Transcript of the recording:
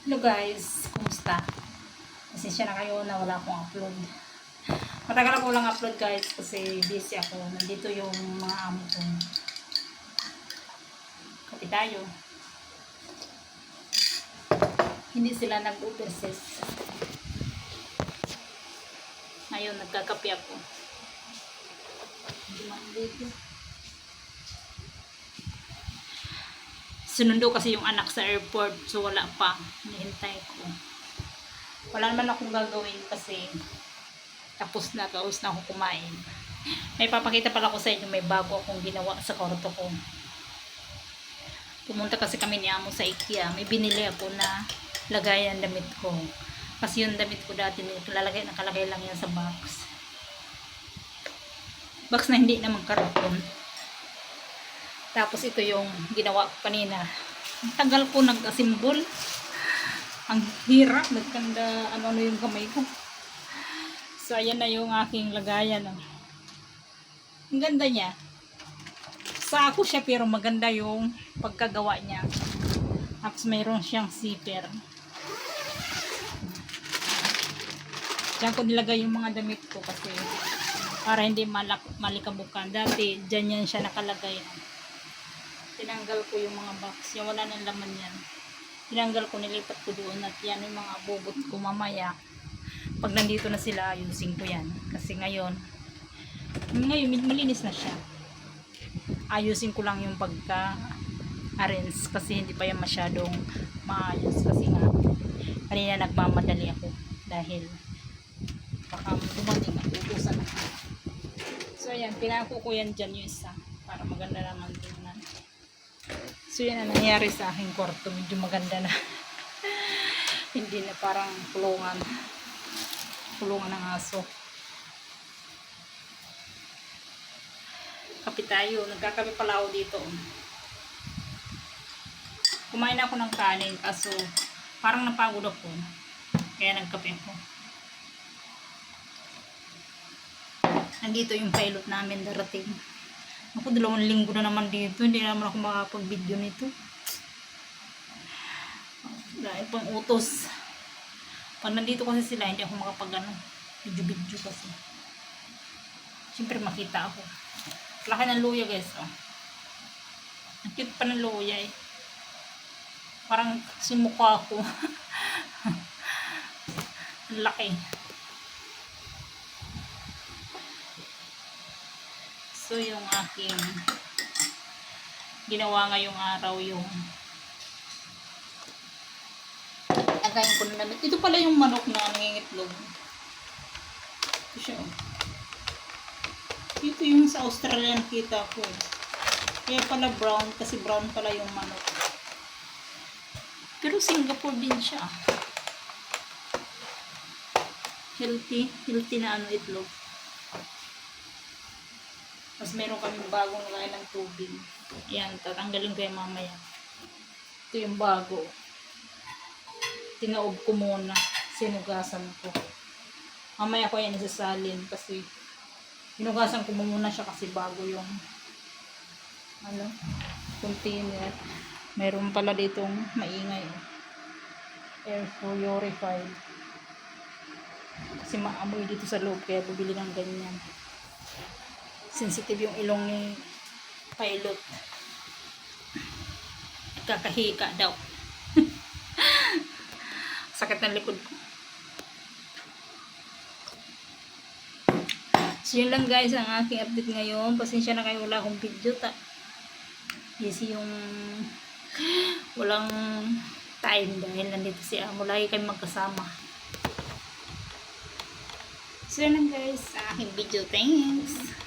Hello guys, kumusta? Pasensya na kayo na wala akong upload. Matagal ako lang upload guys kasi busy ako. Nandito yung mga amo ko. Kape tayo. Hindi sila nag-overseas. Ngayon nagkakape ako. Hindi man dito. Sinundo kasi yung anak sa airport, so wala pa. Hinihintay ko. Wala naman akong gagawin kasi tapos na ako kumain. May papakita pala ko sa inyo, may bago akong ginawa sa kwarto ko. Pumunta kasi kami ni Amo sa IKEA. May binili ako na lagayan damit ko. Kasi yung damit ko dati nakalagay lang yan sa box. Box na hindi naman karton. Tapos ito yung ginawa ko kanina. Ang tagal ko nag-assemble. Ang hirap. Nagkanda ano yung kamay ko. So ayan na yung aking lagayan. Ang ganda niya. Sa ako siya pero maganda yung pagkagawa niya. Tapos mayroon siyang zipper. Diyan ko nilagay yung mga damit ko kasi para hindi malikabukan. Dati dyan yan siya nakalagay. Tinanggal ko yung mga box. Yung wala ng laman yan. Tinanggal ko, nilipat ko doon at yan yung mga bubot ko mamaya. Pag nandito na sila, ayusin ko yan. Kasi ngayon malinis na siya. Ayusin ko lang yung pagka-arrange kasi hindi pa yan masyadong maayos. Kasi nga, kanina nagmamadali ako dahil baka dumating at ubusan ako. So ayan, pinako ko yan dyan yung isa para maganda naman tingnan. So yan ang nangyari sa aking kwarto. Medyo maganda na. Hindi na parang kulungan. Kulungan ng aso. Kape tayo. Nagkakape pala ako dito. Kumain ako ng kanin kaso parang napagod ako. Kaya nagkape ako. Nandito yung pilot namin darating. Ako 2 linggo na naman dito. Hindi naman ako makapag-video nito. Dahil pang utos. Pag nandito kasi sila, hindi ako makapag-ano. Video kasi. Siyempre makita ako. Laki ng luya guys. Oh. Ang cute pa ng luya eh. Parang simukha ako. Ang laki. So yung aking ginawa ngayong araw yung lagayin ko na namin. Ito pala yung manok na nangingitlog. Ito siya oh. Ito yung sa Australia nakita ko eh. Kaya pala brown kasi brown pala yung manok. Pero Singapore din siya. Healthy na ano itlog. Mas meron kami bagong lagay ng tubig. Yan, tatanggalin ko yung mamaya. Ito yung bago. Tinaob ko muna. Sinugasan ko. Mamaya ko yan isasalin kasi sinugasan ko muna siya kasi bago yung container. Meron pala ditong maingay. Air purified. Kasi maamoy dito sa loob kaya bibili ng ganyan. Sensitive yung ilong ni pilot. Kakahika daw. Sakit ng likod ko. So yun lang guys ang aking update ngayon. Pasensya na kayo wala akong video. Busy yung walang time dahil nandito si Amo. Lagi kayong magkasama. So yun lang guys ang aking video. Thanks.